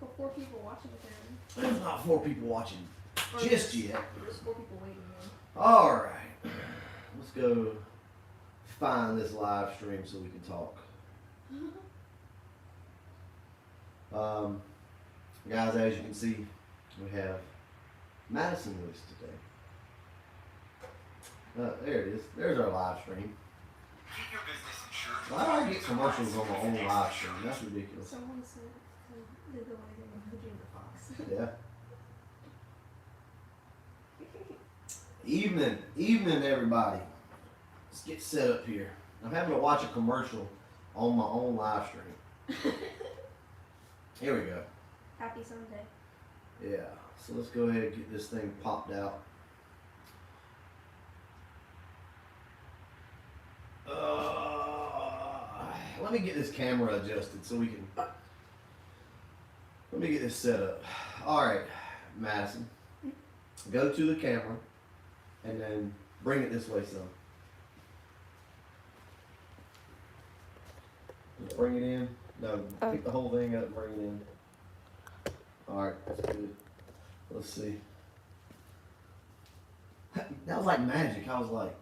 For 4 people watching apparently. There's not 4 people watching just yet. There's 4 people waiting then. Alright. Let's go find this live stream so we can talk. Guys, as you can see, we have Madison with us today. There it is. There's our live stream. Why do I get commercials on my own live stream? That's ridiculous. Someone said they're the way they Virginia Fox. Yeah. Evening, everybody. Let's get set up here. I'm having to watch a commercial on my own live stream. Here we go. Happy Sunday. Yeah. So let's go ahead and get this thing popped out. Let me get this camera adjusted so we can. Let me get this set up. All right, Madison. Go to the camera and then bring it this way some. Just bring it in. No, pick the whole thing up and bring it in. All right, that's good. Let's see. That was like magic. I was like.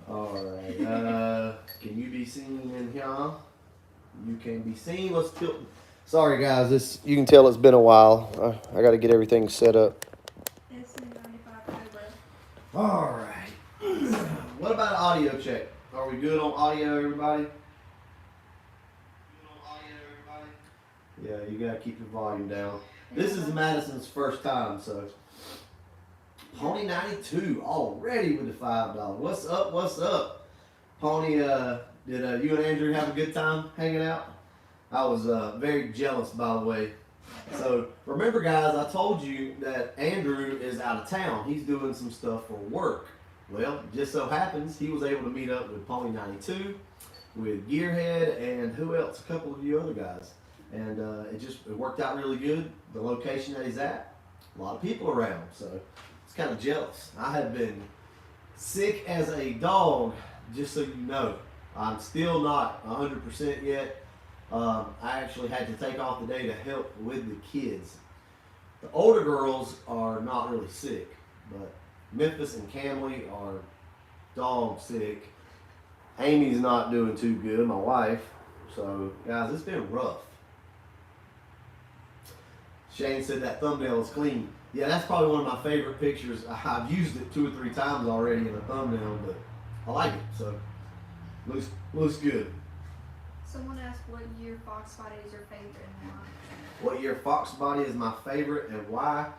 Alright, can you be seen in here? You can be seen. Let's tilt. Sorry guys, you can tell it's been a while. I got to get everything set up. Alright. What about audio check? Are we good on audio, everybody? Yeah, you got to keep your volume down. This is Madison's first time, so. Pony 92 already with the $5. What's up? What's up? Pony, did you and Andrew have a good time hanging out? I was very jealous, by the way. So remember, guys, I told you that Andrew is out of town. He's doing some stuff for work. Well, just so happens he was able to meet up with Pony 92, with Gearhead, and who else? A couple of you other guys. And it worked out really good. The location that he's at, a lot of people around. So. Kind of jealous. I have been sick as a dog, just so you know. I'm still not 100% yet. I actually had to take off the day to help with the kids. The older girls are not really sick, but Memphis and Camley are dog sick. Amy's not doing too good, my wife. So, guys, it's been rough. Shane said that thumbnail is clean. Yeah, that's probably one of my favorite pictures. I've used it 2 or 3 times already in a thumbnail, but I like it, so looks good. Someone asked what year Foxbody is your favorite and why. What year Foxbody is my favorite and why?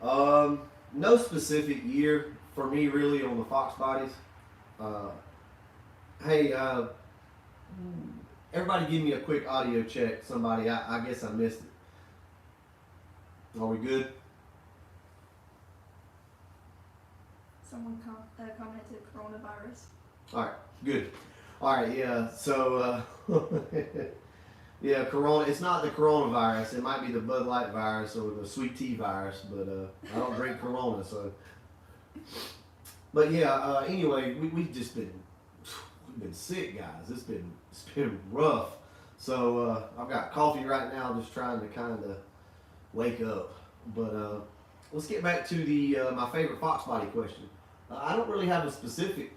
No specific year for me really on the Foxbodies. Hey, everybody give me a quick audio check. Somebody, I guess I missed it. Are we good? Someone commented coronavirus. All right, good. All right, yeah. So, yeah, corona. It's not the coronavirus. It might be the Bud Light virus or the sweet tea virus, but I don't drink Corona, so. But yeah. Anyway, we've been sick, guys. It's been rough. So I've got coffee right now, just trying to kind of wake up. But let's get back to the my favorite Foxbody question. I don't really have a specific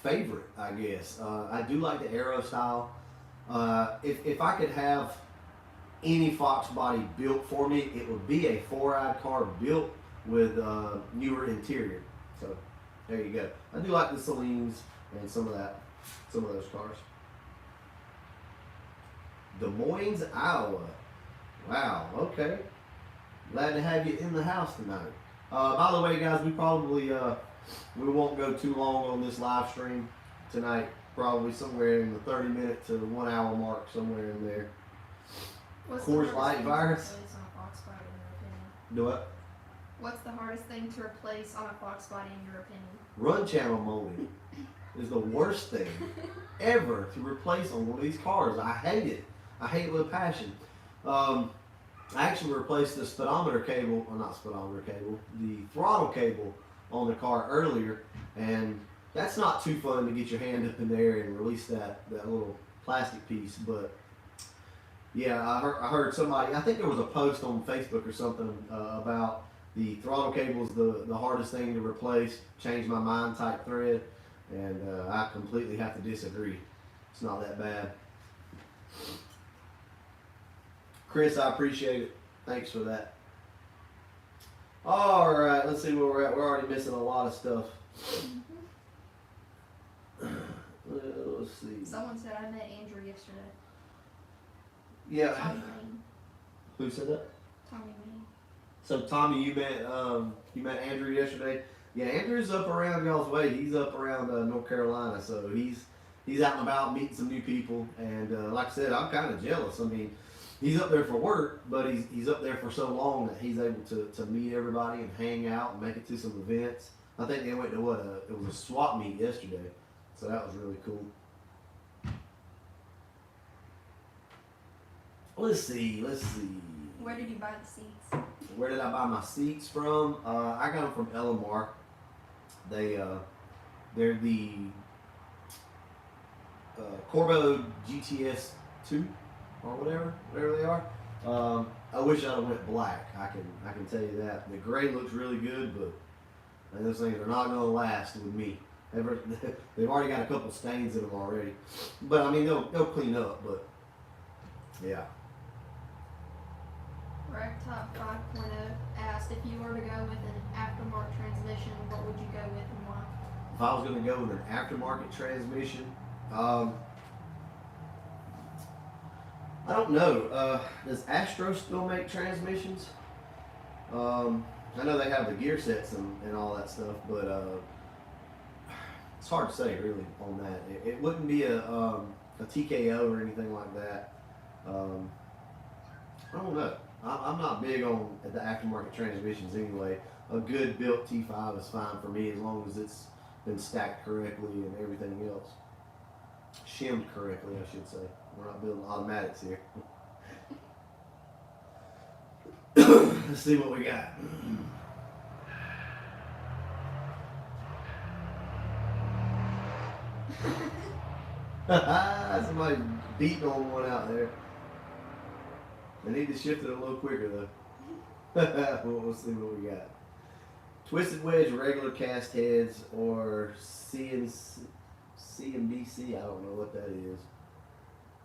favorite, I guess. I do like the Aero style. If I could have any Foxbody built for me, it would be a 4-eyed car built with newer interior. So there you go. I do like the Celines and some of those cars. Des Moines, Iowa. Wow. Okay. Glad to have you in the house tonight. By the way, guys, we probably we won't go too long on this live stream tonight. Probably somewhere in the 30-minute to 1 hour mark, somewhere in there. Coors Light virus. Do what? What's the hardest thing to replace on a Foxbody in your opinion? Run channel molding is the worst thing ever to replace on one of these cars. I hate it. I hate it with a passion. I actually replaced the speedometer cable, or not speedometer cable, the throttle cable on the car earlier, and that's not too fun to get your hand up in there and release that little plastic piece, but Yeah, I heard somebody. I think there was a post on Facebook or something about the throttle cable's the hardest thing to replace. Change my mind type thread, and I completely have to disagree. It's not that bad. Chris, I appreciate it. Thanks for that. All right, let's see where we're at. We're already missing a lot of stuff. Let's see. Someone said I met Andrew yesterday. Yeah. Tommy Main. Who said that? Tommy Main. So Tommy, you met Andrew yesterday. Yeah, Andrew's up around y'all's way. He's up around North Carolina, so he's out and about meeting some new people. And like I said, I'm kind of jealous. I mean, he's up there for work, but he's up there for so long that he's able to meet everybody and hang out and make it to some events. I think they went to it was a swap meet yesterday, so that was really cool. Let's see. Where did you buy the seats? Where did I buy my seats from? I got them from LMR. They're the Corvo GTS 2 or whatever they are. I wish I'd have went black. I can tell you that. The gray looks really good, but those things are not going to last with me. They've already got a couple stains in them already. But I mean, they'll clean up. But yeah. Ragtop 5.0 asked if you were to go with an aftermarket transmission, what would you go with and why? If I was going to go with an aftermarket transmission, I don't know. Does Astro still make transmissions? I know they have the gear sets and all that stuff, but it's hard to say really on that. It wouldn't be a TKO or anything like that. I don't know. I'm not big on the aftermarket transmissions anyway. A good built T5 is fine for me as long as it's been stacked correctly and everything else. Shimmed correctly, I should say. We're not building automatics here. Let's see what we got. Somebody beating on one out there. I need to shift it a little quicker though. We'll see what we got. Twisted wedge, regular cast heads, or CNBC. I don't know what that is.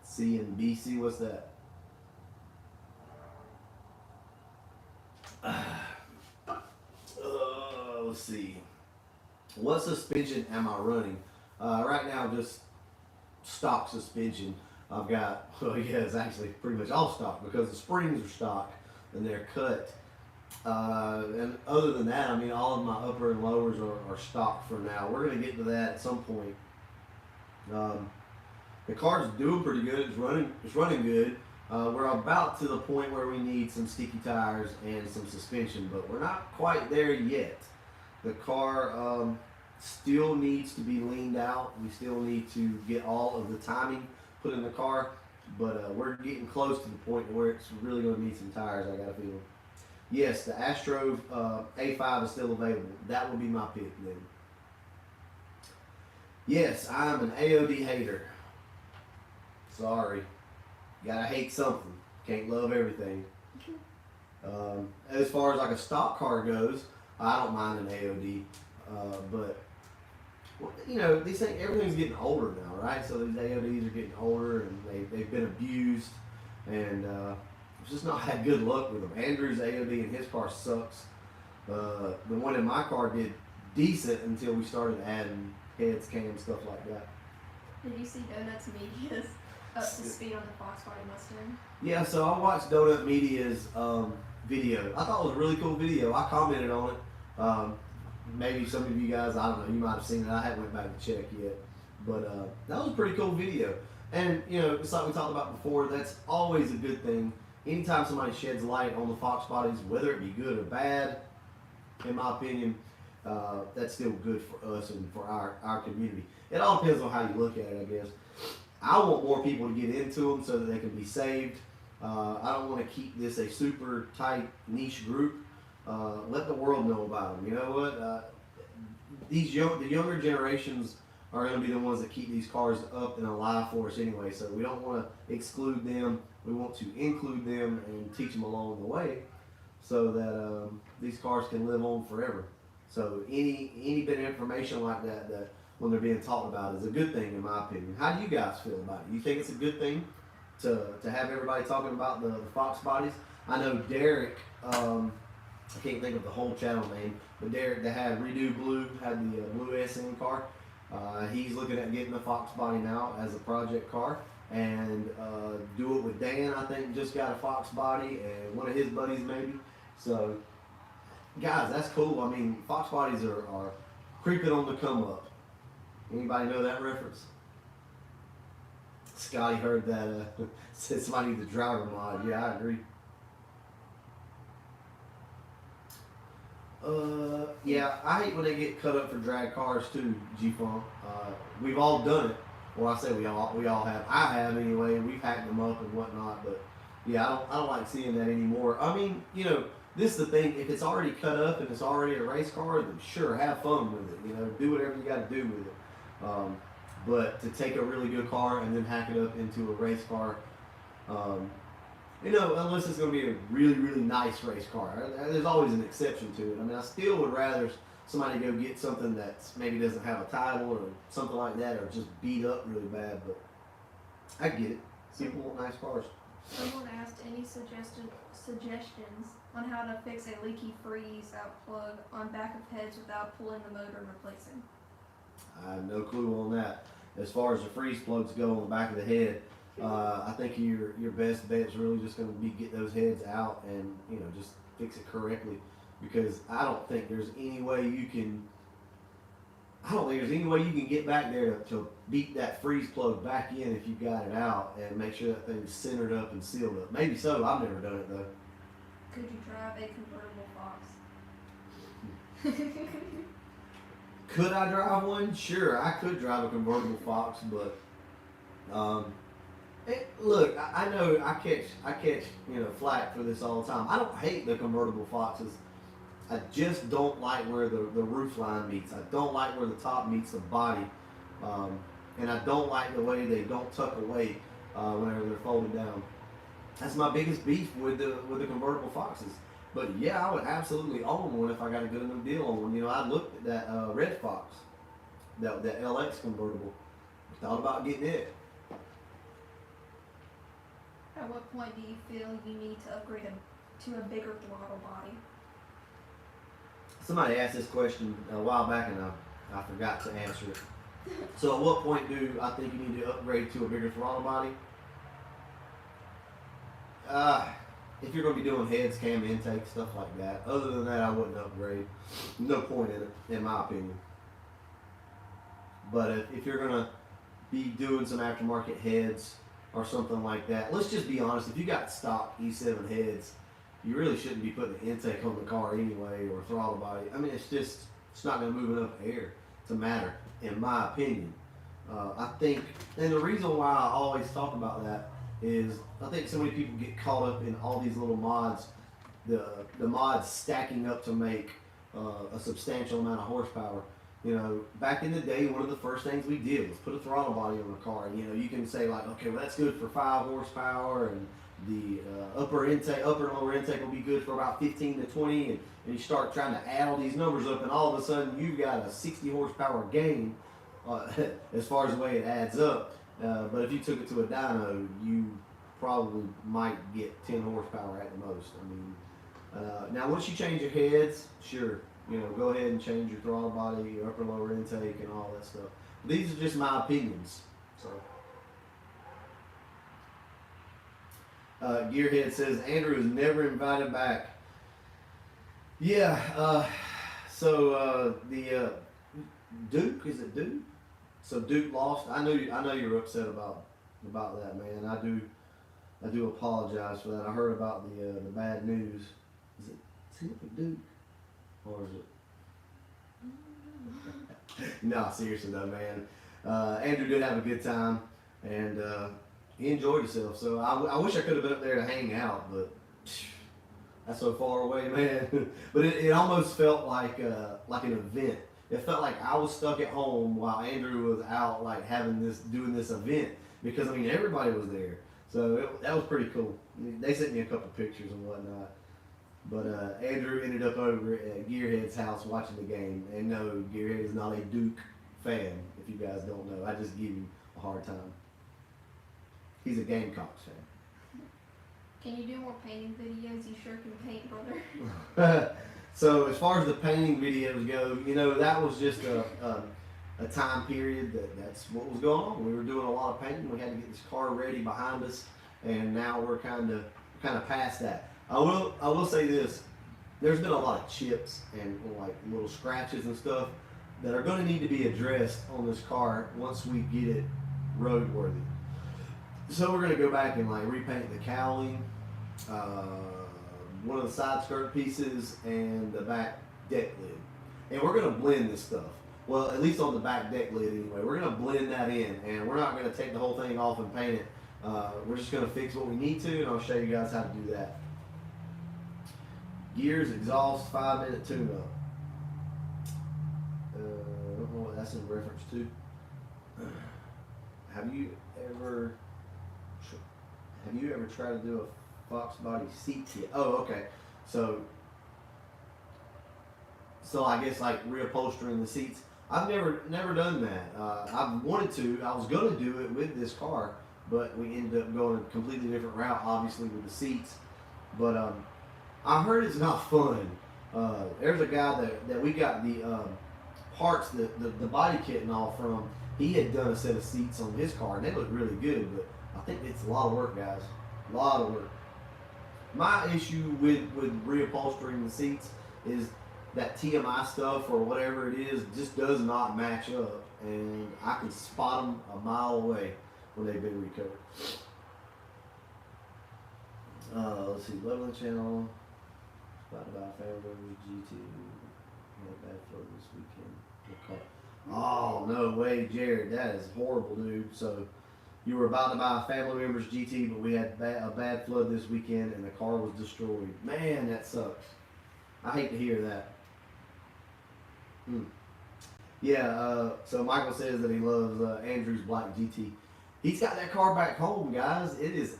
CNBC, what's that? Let's see. What suspension am I running? Right now, just stock suspension. I've got, it's actually pretty much all stock because the springs are stock and they're cut. And other than that, I mean, all of my upper and lowers are stock for now. We're going to get to that at some point. The car's doing pretty good. It's running good. We're about to the point where we need some sticky tires and some suspension, but we're not quite there yet. The car still needs to be leaned out. We still need to get all of the timing put in the car, but we're getting close to the point where it's really going to need some tires, I got a feeling. Yes, the Astro A5 is still available. That would be my pick then. Yes, I'm an AOD hater. Sorry. Gotta hate something. Can't love everything. As far as like a stock car goes, I don't mind an AOD. But, you know, these things, everything's getting older now, right? So these AODs are getting older and they've been abused. And it's just not had good luck with them. Andrew's AOD in his car sucks. The one in my car did decent until we started adding heads, cams, stuff like that. Did you see Donuts Media's up to speed on the Foxbody Mustang? Yeah, so I watched Donut Media's video. I thought it was a really cool video. I commented on it. Maybe some of you guys, I don't know, you might have seen it. I haven't went back to check yet. But that was a pretty cool video. And, you know, it's like we talked about before, that's always a good thing. Anytime somebody sheds light on the Foxbodies, whether it be good or bad, in my opinion, that's still good for us and for our community. It all depends on how you look at it, I guess. I want more people to get into them so that they can be saved. I don't want to keep this a super tight niche group. Let the world know about them. You know what? The younger generations are going to be the ones that keep these cars up and alive for us anyway. So we don't want to exclude them. We want to include them and teach them along the way, so that these cars can live on forever. So any bit of information like that when they're being talked about is a good thing in my opinion. How do you guys feel about it? You think it's a good thing to have everybody talking about the Fox bodies? I know Derek, I can't think of the whole channel name, but Derek that had Redo Blue, had the Blue SN car. He's looking at getting the Foxbody now as a project car, and Do It With Dan, I think, just got a Foxbody, and one of his buddies maybe. So, guys, that's cool. I mean, Foxbodies are creeping on the come up. Anybody know that reference? Scotty heard that, said somebody needs a driver mod. Yeah, I agree. Yeah, I hate when they get cut up for drag cars too, G-Funk. We've all done it. Well, I say we all have. I have anyway. We've hacked them up and whatnot, but yeah, I don't like seeing that anymore. I mean, you know, this is the thing. If it's already cut up and it's already a race car, then sure, have fun with it. You know, do whatever you got to do with it. But to take a really good car and then hack it up into a race car, you know, unless it's going to be a really, really nice race car. There's always an exception to it. I mean, I still would rather somebody go get something that maybe doesn't have a title or something like that, or just beat up really bad, but I get it. People want nice cars. Someone asked any suggestions on how to fix a leaky freeze out plug on back of heads without pulling the motor and replacing. I have no clue on that. As far as the freeze plugs go on the back of the head, I think your best bet is really just going to be get those heads out and, you know, just fix it correctly, because I don't think there's any way you can. I don't think there's any way you can get back there to beat that freeze plug back in if you got it out and make sure that thing's centered up and sealed up. Maybe so. I've never done it though. Could you drive a convertible Fox? Could I drive one? Sure, I could drive a convertible Fox, but look, I know I catch you know flack for this all the time. I don't hate the convertible Foxes. I just don't like where the roof line meets. I don't like where the top meets the body, and I don't like the way they don't tuck away whenever they're folded down. That's my biggest beef with the convertible Foxes. But yeah, I would absolutely own one if I got a good enough deal on one. You know, I looked at that red Fox, that LX convertible. Thought about getting it. At what point do you feel you need to upgrade to a bigger throttle body? Somebody asked this question a while back and I forgot to answer it. So at what point do I think you need to upgrade to a bigger throttle body? If you're going to be doing heads, cam intake, stuff like that. Other than that, I wouldn't upgrade. No point in it, in my opinion. But if you're going to be doing some aftermarket heads or something like that, let's just be honest. If you got stock E7 heads, you really shouldn't be putting the intake on the car anyway, or throttle body. I mean, it's not going to move enough air to matter, in my opinion. I think, and the reason why I always talk about that is I think so many people get caught up in all these little mods, the mods stacking up to make a substantial amount of horsepower. You know, back in the day, one of the first things we did was put a throttle body on a car. You know, you can say like, okay, well that's good for 5 horsepower, and the upper and lower intake will be good for about 15 to 20, and you start trying to add all these numbers up, and all of a sudden you've got a 60 horsepower gain as far as the way it adds up. But if you took it to a dyno, you probably might get 10 horsepower at the most. I mean, now once you change your heads, sure, you know, go ahead and change your throttle body, your upper lower intake, and all that stuff. These are just my opinions. So, Gearhead says Andrew is never invited back. Yeah. So the Duke, is it Duke? So Duke lost. I know you're upset about that, man. I do apologize for that. I heard about the bad news. Is it Duke, or is it? No, seriously though, man. Andrew did have a good time, and he enjoyed himself. So I wish I could have been up there to hang out, but that's so far away, man. But it almost felt like an event. it felt like I was stuck at home while Andrew was out, like doing this event, because I mean everybody was there. So that was pretty cool. They sent me a couple pictures and whatnot. But Andrew ended up over at Gearhead's house watching the game. And no, Gearhead is not a Duke fan, if you guys don't know. I just give you a hard time. He's a Gamecocks fan. Can you do more painting videos? You sure can paint, brother. So as far as the painting videos go, you know, that was just a time period that's what was going on. We were doing a lot of painting. We had to get this car ready behind us, and now we're kind of past that. I will say this: there's been a lot of chips and like little scratches and stuff that are going to need to be addressed on this car once we get it roadworthy. So we're going to go back and like repaint the cowling, one of the side skirt pieces, and the back deck lid. And we're going to blend this stuff. Well, at least on the back deck lid anyway. We're going to blend that in, and we're not going to take the whole thing off and paint it. We're just going to fix what we need to, and I'll show you guys how to do that. Gears, exhaust, 5-minute tune-up. I don't know what that's in reference to. Have you ever tried to do a Foxbody seat kit? Oh, okay. So I guess like reupholstering the seats. I've never done that. I've wanted to. I was gonna do it with this car, but we ended up going a completely different route, obviously with the seats. But I heard it's not fun. There's a guy that we got the parts, the body kit and all from. He had done a set of seats on his car, and they look really good. But I think it's a lot of work, guys. A lot of work. My issue with reupholstering the seats is that TMI stuff or whatever it is just does not match up, and I can spot them a mile away when they've been recovered. Let's see, leveling channel. Spotted by family members, GT. Had a bad flow this weekend. Oh no way, Jared, that is horrible, dude. So you were about to buy a family member's GT, but we had a bad flood this weekend, and the car was destroyed. Man, that sucks. I hate to hear that. Yeah, so Michael says that he loves Andrew's black GT. He's got that car back home, guys. It is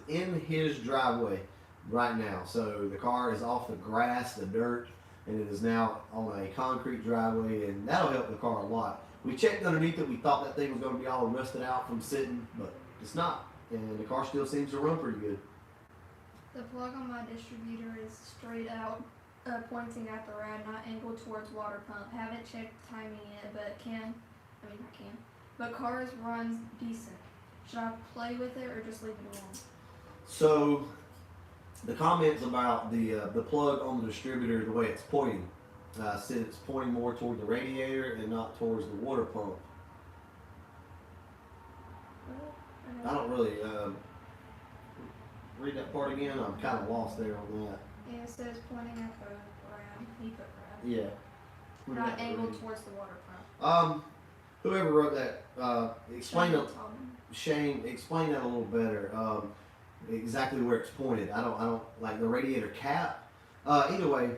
in his driveway right now. So the car is off the grass, the dirt, and it is now on a concrete driveway, and that'll help the car a lot. We checked underneath it. We thought that thing was going to be all rusted out from sitting, but it's not. And the car still seems to run pretty good. The plug on my distributor is straight out, pointing at the rad, not angled towards water pump. Haven't checked timing yet, but but cars runs decent. Should I play with it or just leave it alone? So the comments about the plug on the distributor, the way it's pointing, said it's pointing more toward the radiator and not towards the water pump. I don't really read that part again. I'm kind of lost there on that. Yeah, it says pointing at the rad. He put rad. Yeah. Not angled towards the water pump. Whoever wrote that, Shane, explain that a little better. Exactly where it's pointed. I don't like the radiator cap. Either way,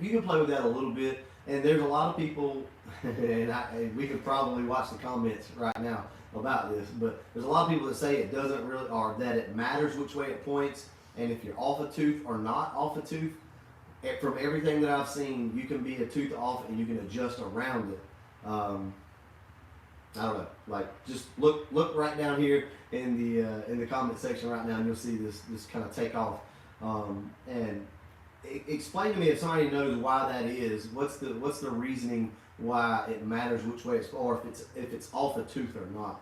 you can play with that a little bit. And there's a lot of people, and we could probably watch the comments right now about this, but there's a lot of people that say it doesn't really, or that it matters which way it points, and if you're off a tooth or not off a tooth. From everything that I've seen, you can be a tooth off and you can adjust around it. I don't know. Like, just look right down here in the comment section right now, and you'll see this kind of take off. And explain to me, if somebody knows why that is. What's the reasoning why it matters which way it's, or if it's off a tooth or not?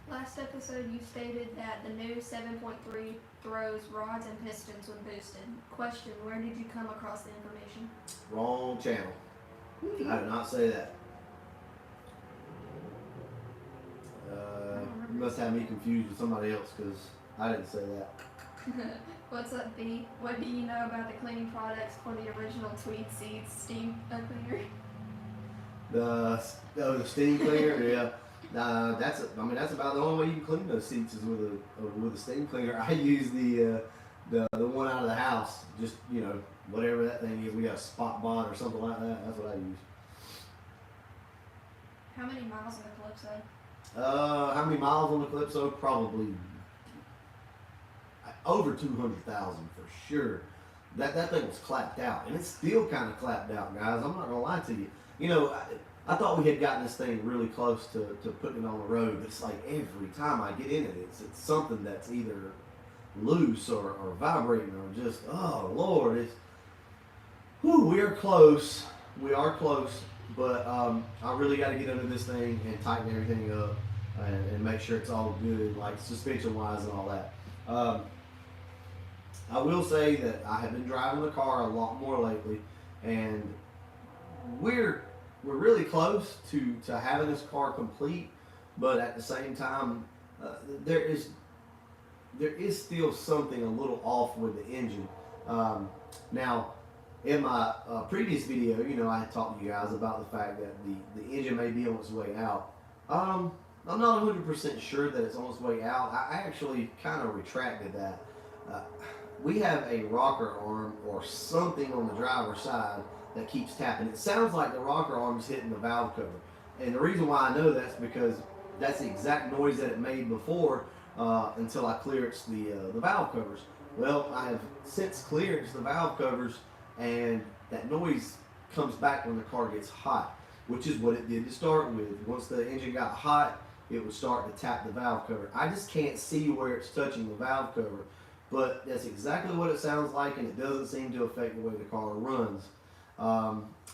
Last episode, you stated that the new 7.3 throws rods and pistons when boosted. Question: where did you come across the information? Wrong channel. I did not say that. You must have me confused with somebody else, because I didn't say that. What's up, B? What do you know about the cleaning products for the original Tweed Seeds steam cleaner? The steam cleaner, yeah. That's about the only way you can clean those seats is with a steam cleaner. I use the the one out of the house. Just, you know, whatever that thing is. We got a spot bond or something like that. That's what I use. How many miles in the Calypso? How many miles on the Calypso? Probably over 200,000 for sure. That thing was clapped out, and it's still kind of clapped out, guys. I'm not gonna lie to you. You know, I thought we had gotten this thing really close to putting it on the road, but it's like every time I get in it, it's something that's either loose or vibrating or just, oh Lord, it's. Whew, we are close. We are close, but I really got to get under this thing and tighten everything up and make sure it's all good, like suspension wise and all that. I will say that I have been driving the car a lot more lately, and we're really close to having this car complete, but at the same time, there is still something a little off with the engine. Now, in my previous video, you know, I had talked to you guys about the fact that the engine may be on its way out. I'm not 100% sure that it's on its way out. I actually kind of retracted that. We have a rocker arm or something on the driver's side that keeps tapping. It sounds like the rocker arm is hitting the valve cover. And the reason why I know that's because that's the exact noise that it made before until I clearanced the valve covers. Well, I have since clearanced the valve covers, and that noise comes back when the car gets hot, which is what it did to start with. Once the engine got hot, it would start to tap the valve cover. I just can't see where it's touching the valve cover, but that's exactly what it sounds like, and it doesn't seem to affect the way the car runs.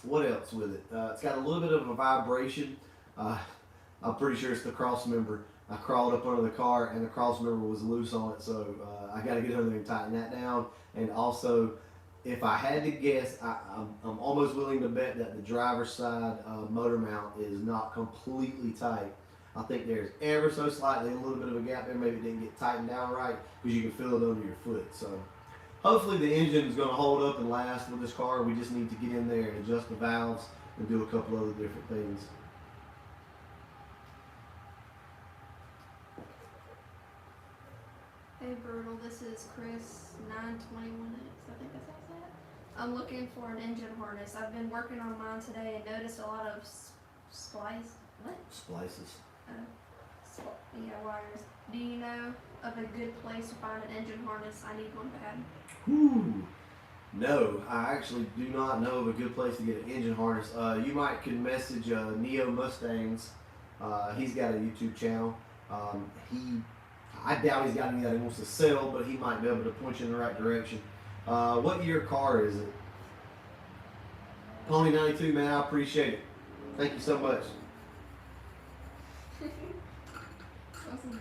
What else with it? It's got a little bit of a vibration. I'm pretty sure it's the cross member. I crawled up under the car and the cross member was loose on it, so I got to get under there and tighten that down. And also, if I had to guess, I'm almost willing to bet that the driver's side motor mount is not completely tight. I think there's ever so slightly a little bit of a gap there. Maybe it didn't get tightened down right because you can feel it under your foot. So hopefully the engine is going to hold up and last with this car. We just need to get in there and adjust the valves and do a couple other different things. Hey Brutal, this is Chris 921X, I think that's how I say it. I'm looking for an engine harness. I've been working on mine today and noticed a lot of Splices. Wires. Do you know of a good place to find an engine harness? I need one bad. Whew. No, I actually do not know of a good place to get an engine harness. You might can message Neo Mustangs. He's got a YouTube channel. I doubt he's got any that he wants to sell, but he might be able to point you in the right direction. What year car is it? Pony 92, man, I appreciate it. Thank you so much.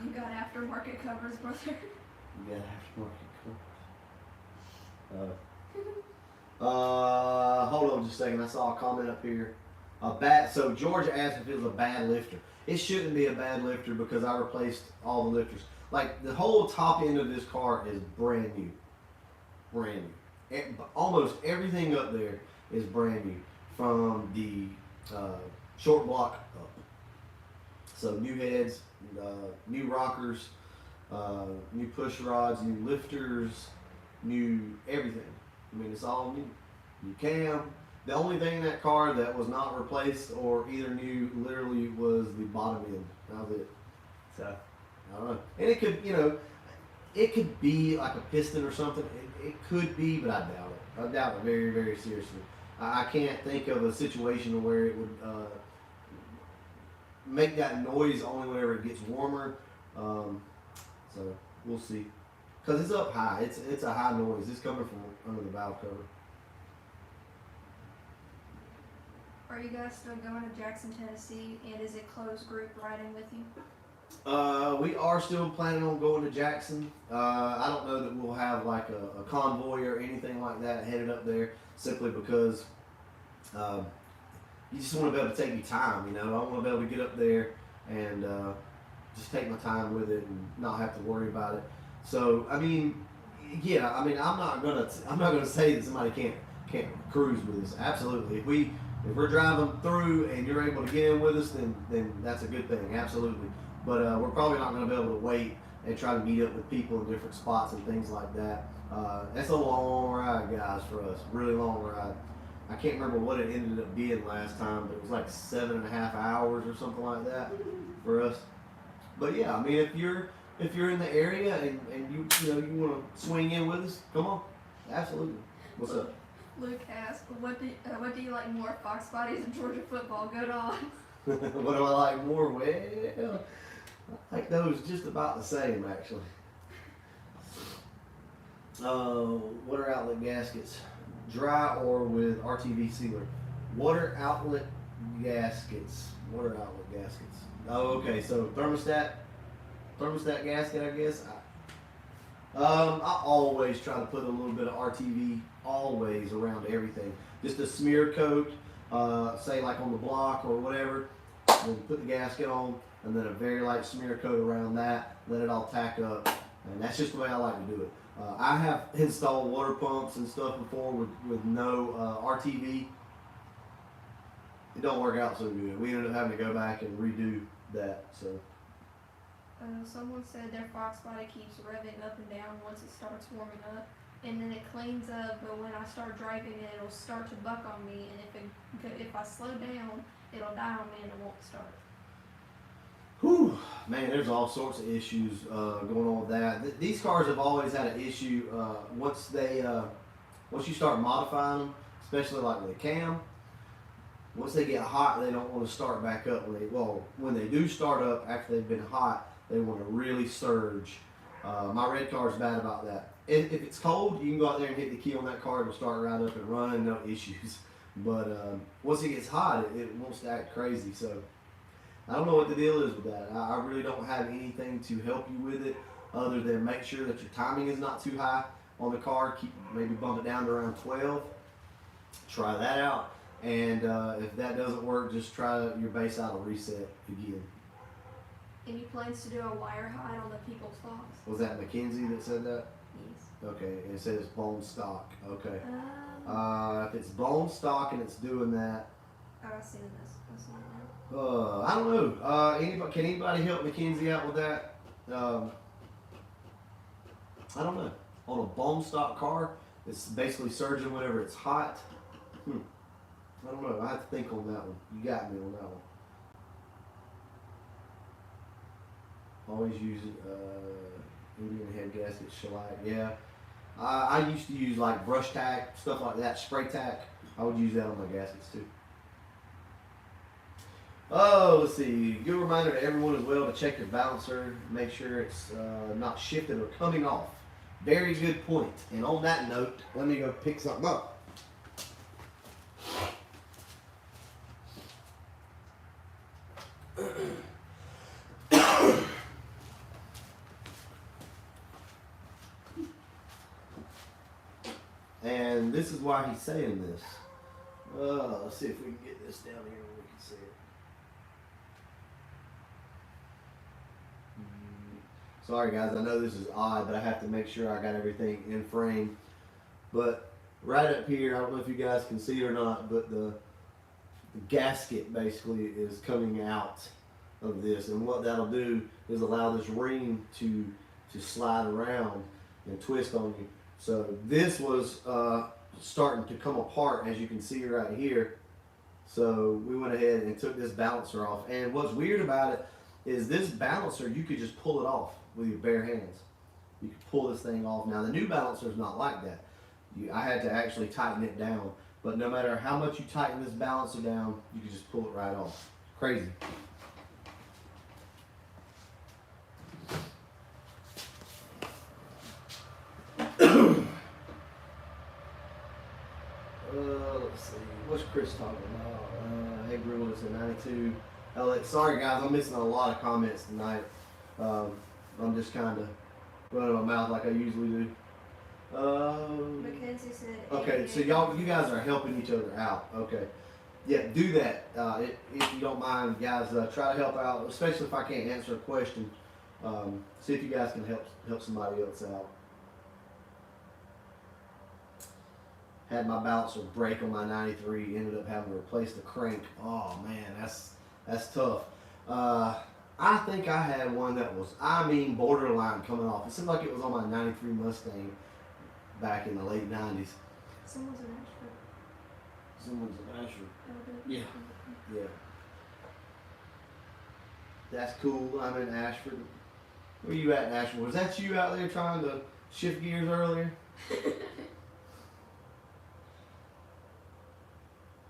You got aftermarket covers, brother. You got aftermarket covers. Hold on just a second. I saw a comment up here. So George asked if it was a bad lifter. It shouldn't be a bad lifter because I replaced all the lifters. Like, the whole top end of this car is brand new. Brand new. Almost everything up there is brand new from the short block up. So new heads, new rockers, new push rods, new lifters, new everything. I mean, it's all new. New cam. The only thing in that car that was not replaced or either new literally was the bottom end. That was it. So, I don't know. And it could, you know, it could be like a piston or something. It could be, but I doubt it. I doubt it very, very seriously. I can't think of a situation where it would make that noise only whenever it gets warmer. So we'll see. Because it's up high. It's a high noise. It's coming from under the valve cover. Are you guys still going to Jackson, Tennessee? And is it closed group riding with you? We are still planning on going to Jackson. I don't know that we'll have like a convoy or anything like that headed up there, simply because you just want to be able to take your time, you know. I want to be able to get up there and just take my time with it and not have to worry about it. So, I mean, yeah, I mean, I'm not gonna say that somebody can't cruise with us. Absolutely, if we're driving through and you're able to get in with us, then that's a good thing. Absolutely. But we're probably not going to be able to wait and try to meet up with people in different spots and things like that. That's a long ride, guys, for us. Really long ride. I can't remember what it ended up being last time, but it was like 7.5 hours or something like that for us. But yeah, I mean, if you're in the area and you want to swing in with us, come on, absolutely. What's up? Luke asked, what do you like more, Foxbodies and Georgia football? Go Dogs. What do I like more? Well, I like those just about the same, actually. Water outlet gaskets, dry or with RTV sealer. Water outlet gaskets. Oh, okay. So thermostat gasket, I guess. I always try to put a little bit of RTV always around everything. Just a smear coat, say like on the block or whatever. Then put the gasket on, and then a very light smear coat around that. Let it all tack up, and that's just the way I like to do it. I have installed water pumps and stuff before with no RTV. It don't work out so good. We ended up having to go back and redo that. So. Someone said their Foxbody keeps revving up and down once it starts warming up, and then it cleans up. But when I start driving it, it'll start to buck on me, and if I slow down, it'll die on me and it won't start. Whew, man, there's all sorts of issues going on with that. These cars have always had an issue once you start modifying them, especially like with a cam. Once they get hot, they don't want to start back up. When they do start up after they've been hot, they want to really surge. My red car is bad about that. If it's cold, you can go out there and hit the key on that car. It'll start right up and running, no issues. But once it gets hot, it wants to act crazy. So I don't know what the deal is with that. I really don't have anything to help you with it other than make sure that your timing is not too high on the car. Maybe bump it down to around 12. Try that out. And if that doesn't work, just try your base idle reset again. Any plans to do a wire hide on the People's Fox? Was that Mackenzie that said that? Yes. Okay, and it says bone stock. Okay. If it's bone stock and it's doing that. I've seen this. I've seen it now. I don't know. Can anybody help Mackenzie out with that? I don't know. On a bone stock car, it's basically surging whenever it's hot. I don't know. I have to think on that one. You got me on that one. Always use Indian head gasket, shellac. Yeah. I used to use like brush tack, stuff like that, spray tack. I would use that on my gaskets too. Oh, let's see. Good reminder to everyone as well to check your balancer. Make sure it's not shifted or coming off. Very good point. And on that note, let me go pick something up. And this is why he's saying this. Let's see if we can get this down here where we can see it. Sorry guys, I know this is odd, but I have to make sure I got everything in frame. But right up here, I don't know if you guys can see it or not, but the gasket basically is coming out of this. And what that'll do is allow this ring to slide around and twist on you. So this was starting to come apart, as you can see right here. So we went ahead and took this balancer off. And what's weird about it is this balancer, you could just pull it off with your bare hands. You could pull this thing off. Now the new balancer is not like that. I had to actually tighten it down. But no matter how much you tighten this balancer down, you can just pull it right off. Crazy. Let's see. What's Chris talking about? Hey, Bruno, it's a 92. Sorry, guys, I'm missing a lot of comments tonight. I'm just kind of running my mouth like I usually do. Mackenzie said. Okay, so you guys are helping each other out. Okay, yeah, do that if you don't mind, guys. Try to help out, especially if I can't answer a question. See if you guys can help somebody else out. Had my balancer break on my 93. Ended up having to replace the crank. Oh man, that's tough. I think I had one that was, borderline coming off. It seemed like it was on my 93 Mustang. back in the late 90s. Someone's in Ashford. Someone's in Ashford. Yeah. Yeah. That's cool. I'm in Ashford. Where you at in Ashford? Was that you out there trying to shift gears earlier?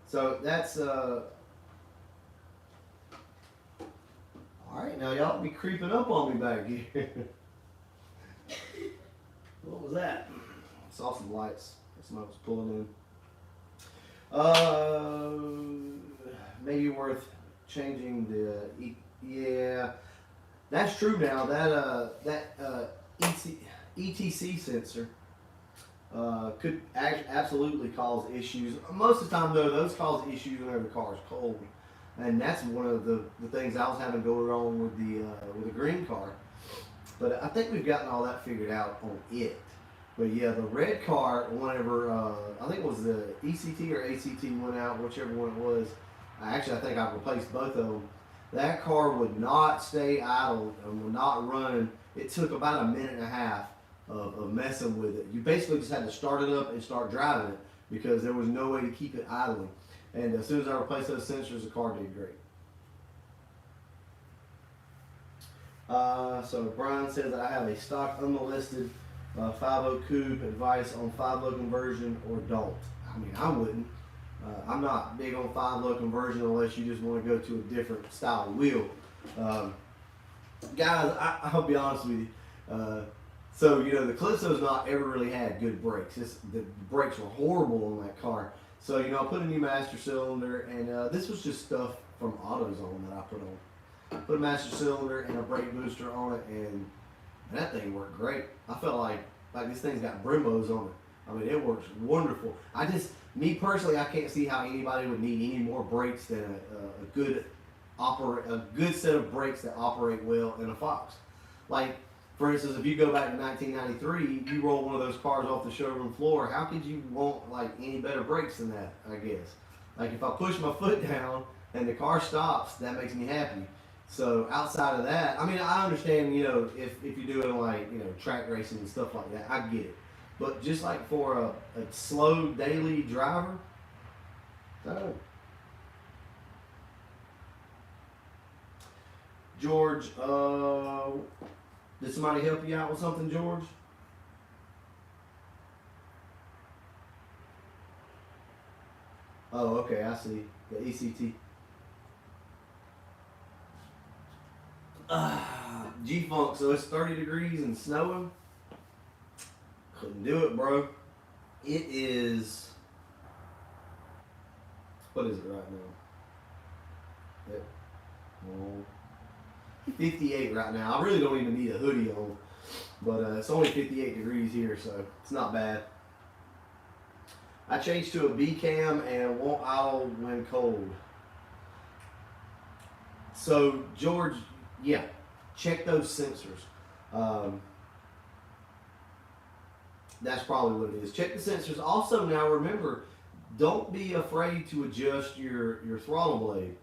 So that's all right. Now y'all be creeping up on me back here. What was that? I saw some lights. Someone was pulling in. Maybe worth changing the. Yeah, that's true now. That ETC sensor could absolutely cause issues. Most of the time, though, those cause issues whenever the car is cold, and that's one of the things I was having going on with the green car. But I think we've gotten all that figured out on it. But yeah, the red car, whenever I think it was the ECT or ACT went out, whichever one it was. I think I replaced both of them. That car would not stay idle and would not run. It took about a minute and a half of messing with it. You basically just had to start it up and start driving it because there was no way to keep it idling. And as soon as I replaced those sensors, the car did great. So Brian says that I have a stock unmolested 5.0 coupe. Advice on 5.0 conversion or don't. I mean, I wouldn't. I'm not big on 5.0 conversion unless you just want to go to a different style of wheel. Guys, I'll be honest with you. So, you know, the Calypso's not ever really had good brakes. The brakes were horrible on that car. So, you know, I put a new master cylinder, and this was just stuff from AutoZone that I put on. I put a master cylinder and a brake booster on it, and that thing worked great. I felt like this thing's got Brembos on it. I mean, it works wonderful. Me personally, I can't see how anybody would need any more brakes than a good set of brakes that operate well in a Fox. Like, for instance, if you go back to 1993, you roll one of those cars off the showroom floor, how could you want like any better brakes than that, I guess? Like, if I push my foot down and the car stops, that makes me happy. So outside of that, I mean, I understand, you know, if you're doing like, you know, track racing and stuff like that, I get it. But just like for a slow daily driver, no. George, did somebody help you out with something, George? Oh, okay, I see. The ECT. G-Funk, so it's 30 degrees and snowing. Couldn't do it, bro. It is, what is it right now? Yep. Oh, 58 right now. I really don't even need a hoodie on, but it's only 58 degrees here, so it's not bad. I changed to a B cam and won't idle when cold. So George, yeah, check those sensors. That's probably what it is. Check the sensors. Also, now remember, don't be afraid to adjust your throttle blade.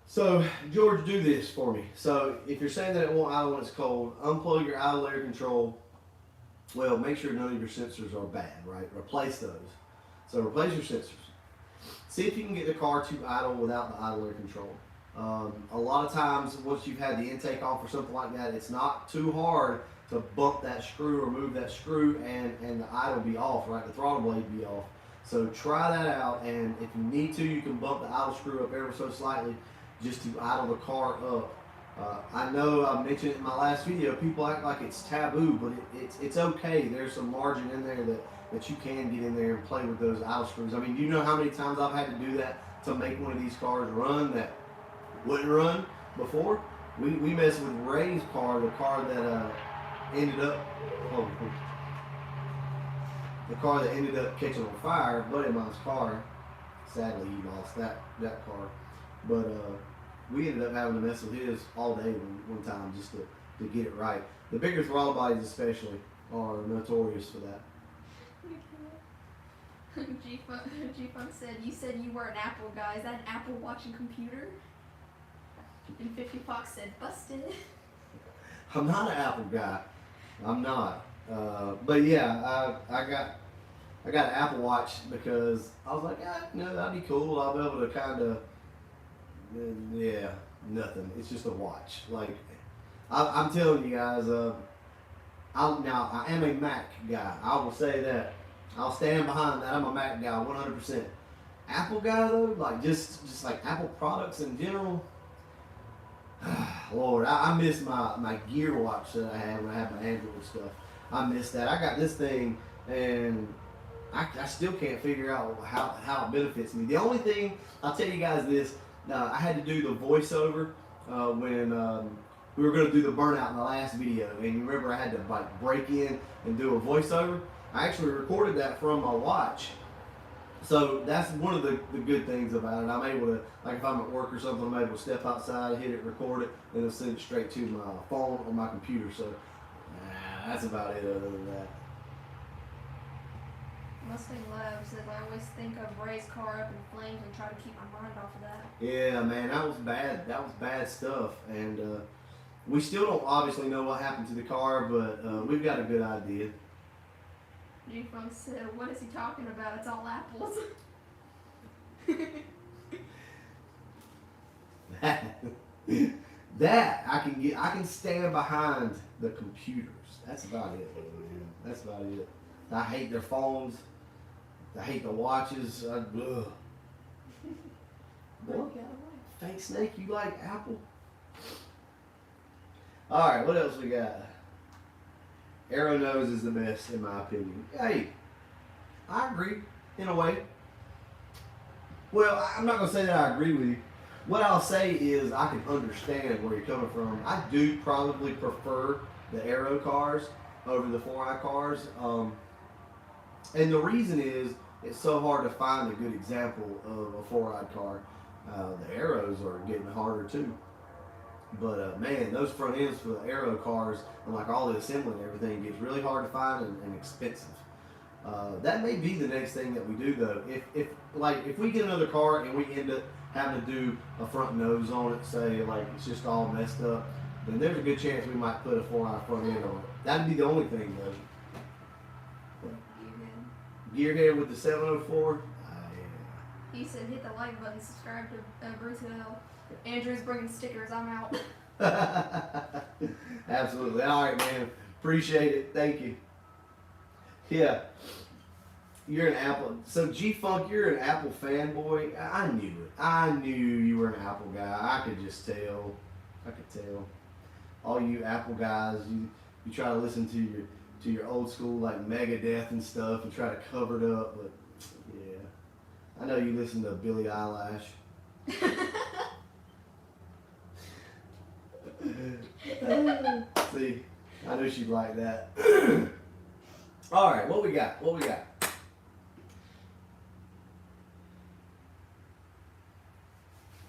So, George, do this for me. So, if you're saying that it won't idle when it's cold, unplug your idle air control. Well, make sure none of your sensors are bad, right? Replace those. So, replace your sensors. See if you can get the car to idle without the idle air control. A lot of times, once you've had the intake off or something like that, it's not too hard to bump that screw or move that screw and the idle be off, right? The throttle blade be off. So try that out, and if you need to, you can bump the idle screw up ever so slightly just to idle the car up. I know I mentioned it in my last video, people act like it's taboo, but it's okay. There's some margin in there that you can get in there and play with those idle screws. I mean, you know how many times I've had to do that to make one of these cars run that wouldn't run before? We messed with Ray's car, the car that ended up catching on fire. A buddy of mine's car, sadly he lost that car, but we ended up having to mess with his all day one time just to get it right. The bigger throttle bodies especially are notorious for that. G-Funk said, you said you were an Apple guy. Is that an Apple watching computer? And 50 Fox said, busted. I'm not an Apple guy. I'm not. But yeah, I got an Apple Watch because I was like, that'd be cool. I'll be able to kind of, yeah, nothing. It's just a watch. Like, I'm telling you guys, I am a Mac guy. I will say that. I'll stand behind that. I'm a Mac guy, 100%. Apple guy though, like just like Apple products in general. Lord, I miss my Gear watch that I had when I had my Android stuff. I miss that. I got this thing and I still can't figure out how it benefits me. The only thing, I'll tell you guys this, I had to do the voiceover when we were going to do the burnout in the last video. And you remember I had to like break in and do a voiceover? I actually recorded that from my watch. So that's one of the good things about it. I'm able to, like if I'm at work or something, I'm able to step outside, hit it, record it, and it'll send it straight to my phone or my computer. So that's about it other than that. Mustang Lab says I always think of Ray's car up in flames and try to keep my mind off of that. Yeah, man, that was bad. That was bad stuff. And we still don't obviously know what happened to the car, but we've got a good idea. G-Funk said, what is he talking about? It's all apples. that I can stand behind the computers. That's about it, man. That's about it. I hate their phones. I hate the watches. Ugh. What? Fake Snake, you like Apple? Alright, what else we got? Arrow nose is the best in my opinion. Hey, I agree in a way. Well, I'm not going to say that I agree with you. What I'll say is I can understand where you're coming from. I do probably prefer the Arrow cars over the 4i cars. And the reason is it's so hard to find a good example of a 4i car. The Arrows are getting harder too. But man, those front ends for the Arrow cars and like all the assembly and everything gets really hard to find and expensive. That may be the next thing that we do though. If we get another car and we end up having to do a front nose on it, say like it's just all messed up, then there's a good chance we might put a 4i front end on it. That'd be the only thing though. Gearhead with the 704. He said hit the like button, subscribe to Bruce Hill. Andrew's bringing stickers, I'm out. Absolutely. Alright, man. Appreciate it. Thank you. Yeah. You're an Apple. So G-Funk, you're an Apple fanboy. I knew it. I knew you were an Apple guy. I could just tell. I could tell. All you Apple guys, you try to listen to your old school like Megadeth and stuff and try to cover it up, but yeah. I know you listen to Billie Eilish. See, I knew she'd like that. Alright, what we got? What we got?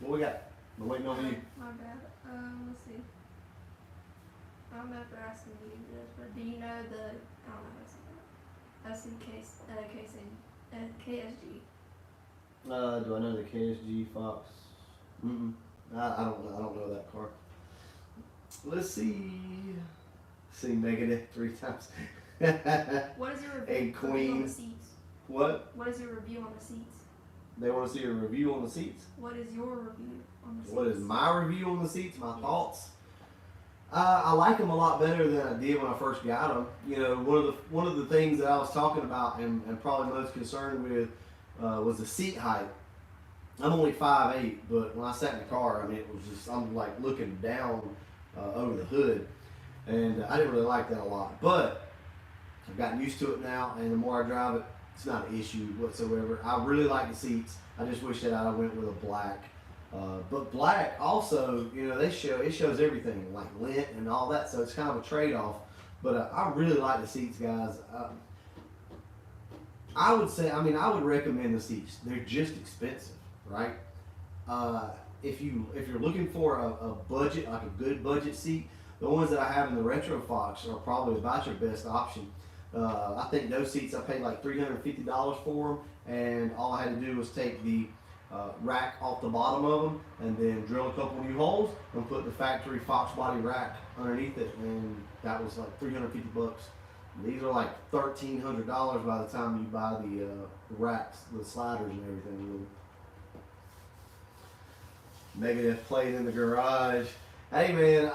What we got? I'm waiting on you. My bad. Let's see. I'm about to ask you this, but do you know the, I don't know how to say that. KSG. Do I know the KSG Fox? I don't know that car. Let's see. See Megadeth 3 times. What is your And review Queen. on the seats? What? What is your review on the seats? They want to see a review on the seats? What is your review on the seats? What is my review on the seats? My thoughts? I like them a lot better than I did when I first got them. You know, one of the things that I was talking about and probably most concerned with was the seat height. I'm only 5'8", but when I sat in the car, I mean, it was just, I'm like looking down over the hood, and I didn't really like that a lot. But I've gotten used to it now, and the more I drive it, it's not an issue whatsoever. I really like the seats. I just wish that I went with a black. But black also, you know, it shows everything like lint and all that, so it's kind of a trade-off. But I really like the seats, guys. I would say, I mean, I would recommend the seats. They're just expensive, right? If you're looking for a budget, like a good budget seat, the ones that I have in the Retro Fox are probably about your best option. I think those seats, I paid like $350 for them, and all I had to do was take the rack off the bottom of them and then drill a couple new holes and put the factory Foxbody rack underneath it, and that was like $350. These are like $1,300 by the time you buy the racks, the sliders and everything with them. Megadeth played in the garage. Hey man,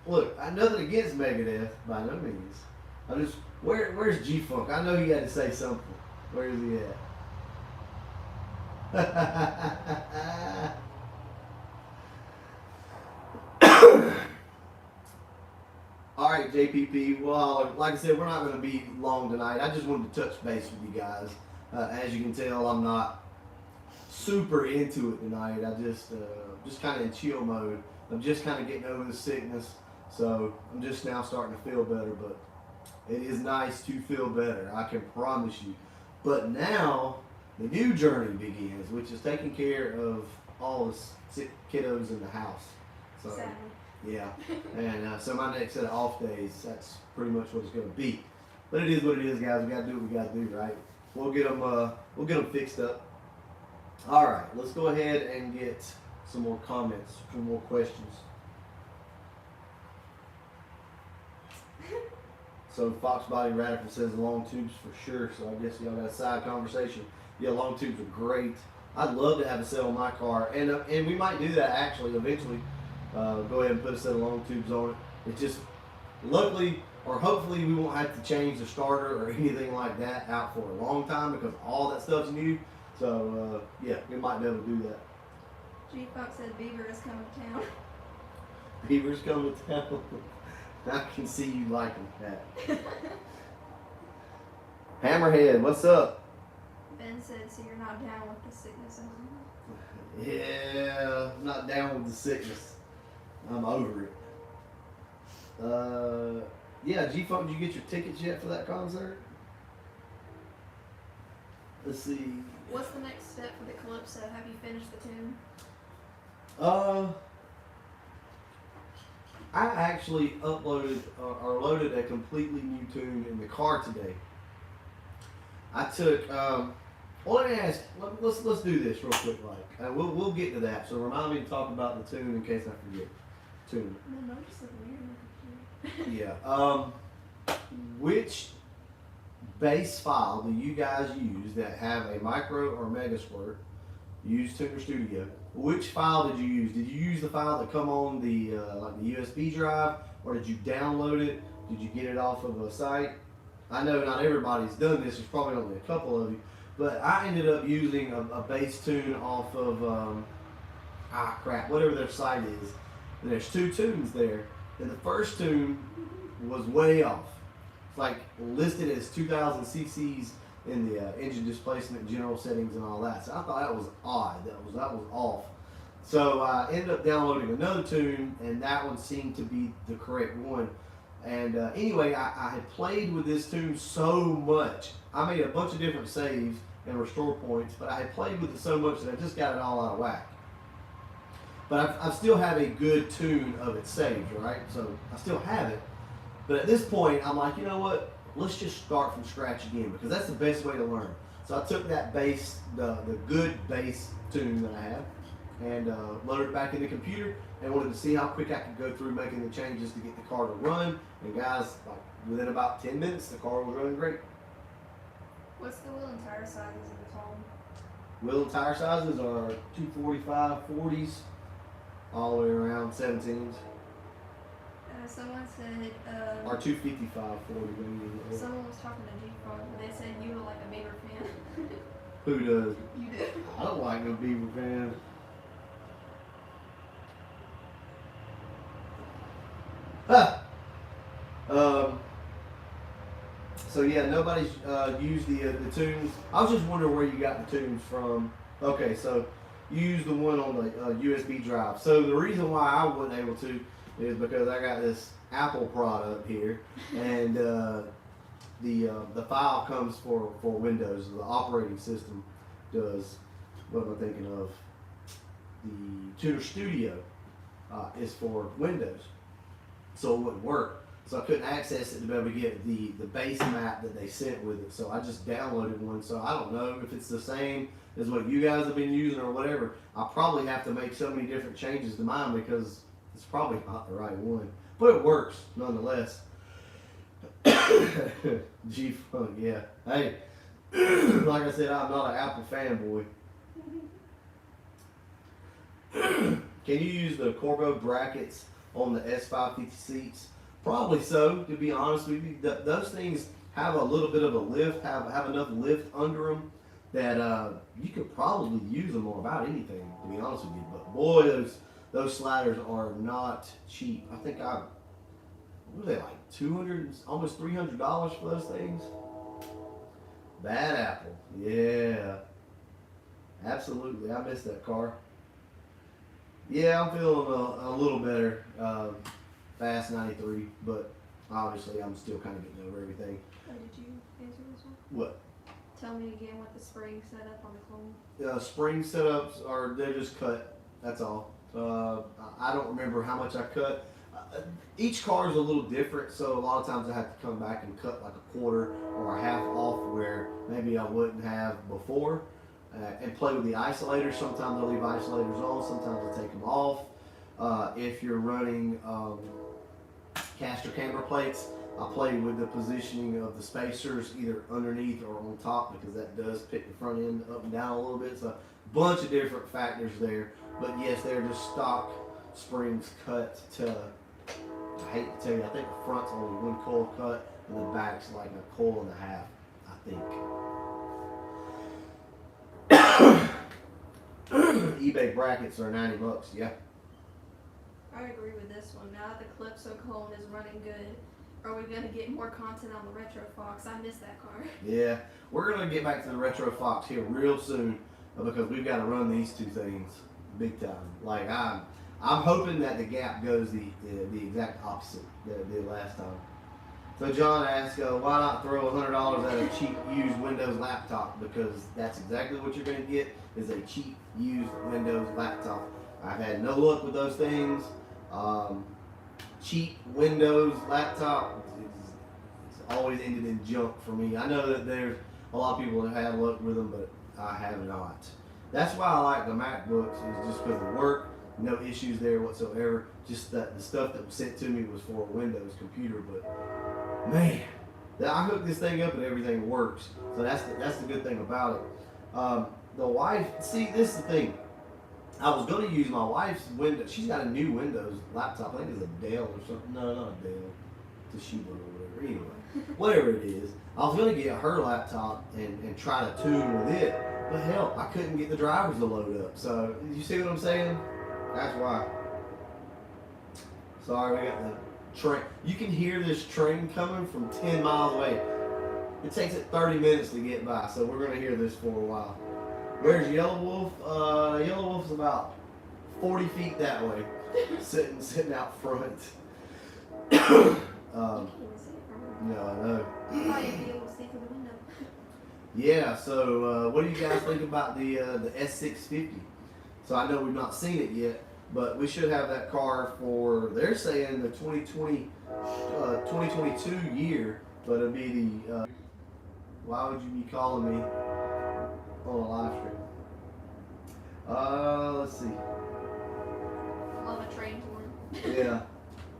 look, nothing against Megadeth by no means. Where's G-Funk? I know he had to say something. Where is he at? All right, JPP. Well, like I said, we're not going to be long tonight. I just wanted to touch base with you guys. As you can tell, I'm not super into it tonight. I just kind of in chill mode. I'm just kind of getting over the sickness, so I'm just now starting to feel better. But it is nice to feel better, I can promise you. But now the new journey begins, which is taking care of all the sick kiddos in the house. So. Sadly. Yeah, and so my next set of off days, that's pretty much what it's going to be. But it is what it is, guys. We got to do what we got to do, right? We'll get them fixed up. All right, let's go ahead and get some more comments, some more questions. So Foxbody Radical says long tubes for sure. So I guess y'all got a side conversation. Yeah, long tubes are great. I'd love to have a set on my car, and we might do that actually eventually. Go ahead and put a set of long tubes on it. It's just, luckily or hopefully we won't have to change the starter or anything like that out for a long time because all that stuff's new. So yeah, we might be able to do that. G-Funk said Beaver is coming to town. Beaver's coming to town. I can see you liking that. Hammerhead, what's up? Ben said, so you're not down with the sickness anymore? Yeah, I'm not down with the sickness. I'm over it. Yeah, G-Funk, did you get your tickets yet for that concert? Let's see. What's the next step for the Calypso? Have you finished the tune? I actually uploaded or loaded a completely new tune in the car today. I took. Well, let me ask. Let's do this real quick, like we'll get to that. So remind me to talk about the tune in case I forget. Tune. No, just look weird on the computer. Yeah. Which bass file do you guys use that have a micro or mega squirt? Use Tuner Studio. Which file did you use? Did you use the file that come on the like the USB drive, or did you download it? Did you get it off of a site? I know not everybody's done this. There's probably only a couple of you, but I ended up using a bass tune off of whatever their site is. And there's two tunes there, and the first tune was way off. It's like listed as 2,000 cc's in the engine displacement, general settings, and all that. So I thought that was odd. That was off. So I ended up downloading another tune, and that one seemed to be the correct one. And anyway, I had played with this tune so much. I made a bunch of different saves and restore points, but I had played with it so much that I just got it all out of whack. But I still have a good tune of it saved, right? So I still have it. But at this point, I'm like, you know what? Let's just start from scratch again, because that's the best way to learn. So I took that bass, the good bass tune that I have, and loaded it back in the computer, and wanted to see how quick I could go through making the changes to get the car to run. And guys, like within about 10 minutes, the car was running great. What's the wheel and tire sizes in the Tom? Wheel and tire sizes are 245, 40s, all the way around 17s. Someone said, or 255, 40. Someone was talking to G-Funk, and they said you look like a Beaver fan. Who does? You do. I don't like no Beaver fans. So yeah, nobody's used the tunes. I was just wondering where you got the tunes from. Okay, so you used the one on the USB drive. So the reason why I wasn't able to is because I got this Apple product here, and the file comes for Windows. The operating system does. What am I thinking of? The Tuner Studio is for Windows, so it wouldn't work. So I couldn't access it to be able to get the bass map that they sent with it. So I just downloaded one. So I don't know if it's the same as what you guys have been using or whatever. I'll probably have to make so many different changes to mine because it's probably not the right one, but it works nonetheless. G-Funk, yeah. Hey, like I said, I'm not an Apple fanboy. Can you use the Corbo brackets on the S550 seats? Probably so, to be honest with you. Those things have a little bit of a lift, have enough lift under them that you could probably use them on about anything, to be honest with you. But boy, those sliders are not cheap. I think what were they, like $200, almost $300 for those things? Bad Apple, yeah, absolutely. I miss that car. Yeah, I'm feeling a little better. Fast 93, but obviously I'm still kind of getting over everything. Oh, did you answer this one? What? Tell me again what the spring setup on the clone. Spring setups they're just cut. That's all. I don't remember how much I cut. Each car is a little different, so a lot of times I have to come back and cut like a quarter or a half off where maybe I wouldn't have before. And play with the isolators. Sometimes I'll leave isolators on, sometimes I'll take them off. If you're running caster camber plates, I play with the positioning of the spacers either underneath or on top, because that does pick the front end up and down a little bit. So a bunch of different factors there. But yes, they're just stock springs cut to, I hate to tell you, I think the front's only one coil cut and the back's like a coil and a half, I think. eBay brackets are $90, yeah. I agree with this one. Now that the Calypso clone is running good, are we going to get more content on the Retro Fox? I miss that car. Yeah, we're going to get back to the Retro Fox here real soon, because we've got to run these two things big time. Like I'm hoping that the gap goes the exact opposite that it did last time. So John asked, why not throw $100 at a cheap used Windows laptop? Because that's exactly what you're going to get, is a cheap used Windows laptop. I've had no luck with those things. Cheap Windows laptop, it's always ended in junk for me. I know that there's a lot of people that have had luck with them, but I have not. That's why I like the MacBooks, is just because of work, no issues there whatsoever. Just that the stuff that was sent to me was for a Windows computer, but man, I hooked this thing up and everything works. So that's the good thing about it. The wife, see, this is the thing. I was going to use my wife's Windows. She's got a new Windows laptop. I think it's a Dell or something. No, not a Dell. It's a Toshiba or whatever. Anyway, whatever it is. I was going to get her laptop and try to tune with it. But hell, I couldn't get the drivers to load up. So, you see what I'm saying? That's why. Sorry, we got the train. You can hear this train coming from 10 miles away. It takes it 30 minutes to get by, so we're going to hear this for a while. Where's Yellow Wolf? Yellow Wolf's about 40 feet that way, sitting out front. No, I know. You might even be able to see through the window. Yeah, so what do you guys think about the S650? So I know we've not seen it yet, but we should have that car for, they're saying the 2022 year, but it'll be the, why would you be calling me on a live stream? Let's see. Love a train horn. Yeah.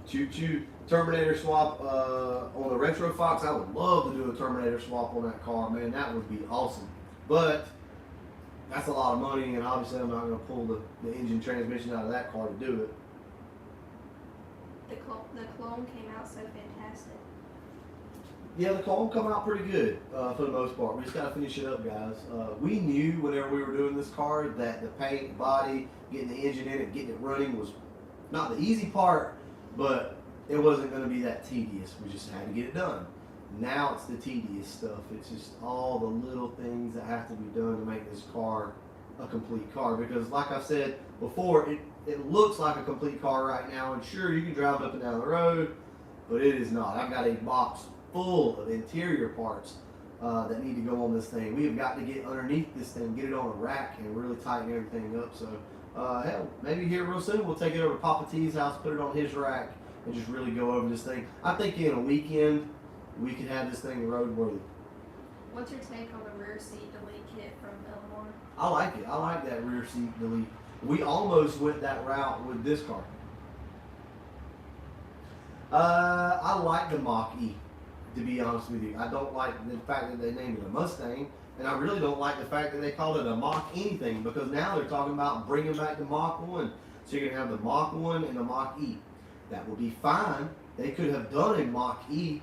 Choo choo. Terminator swap on the Retro Fox. I would love to do a Terminator swap on that car, man. That would be awesome. But that's a lot of money, and obviously I'm not going to pull the engine transmission out of that car to do it. The clone came out so fantastic. Yeah, the clone come out pretty good for the most part. We just got to finish it up, guys. We knew whenever we were doing this car that the paint, the body, getting the engine in it, getting it running was not the easy part, but it wasn't going to be that tedious. We just had to get it done. Now it's the tedious stuff. It's just all the little things that have to be done to make this car a complete car. Because like I said before, it looks like a complete car right now, and sure, you can drive up and down the road, but it is not. I've got a box full of interior parts that need to go on this thing. We have got to get underneath this thing, get it on a rack, and really tighten everything up. So hell, maybe here real soon we'll take it over to Papa T's house, put it on his rack, and just really go over this thing. I think in a weekend we could have this thing roadworthy. What's your take on the rear seat delete kit from Illinois? I like it. I like that rear seat delete. We almost went that route with this car. I like the Mach-E. to be honest with you. I don't like the fact that they named it a Mustang, and I really don't like the fact that they called it a Mach anything, because now they're talking about bringing back the Mach 1. So you're going to have the Mach 1 and the Mach E. That would be fine. They could have done a Mach E,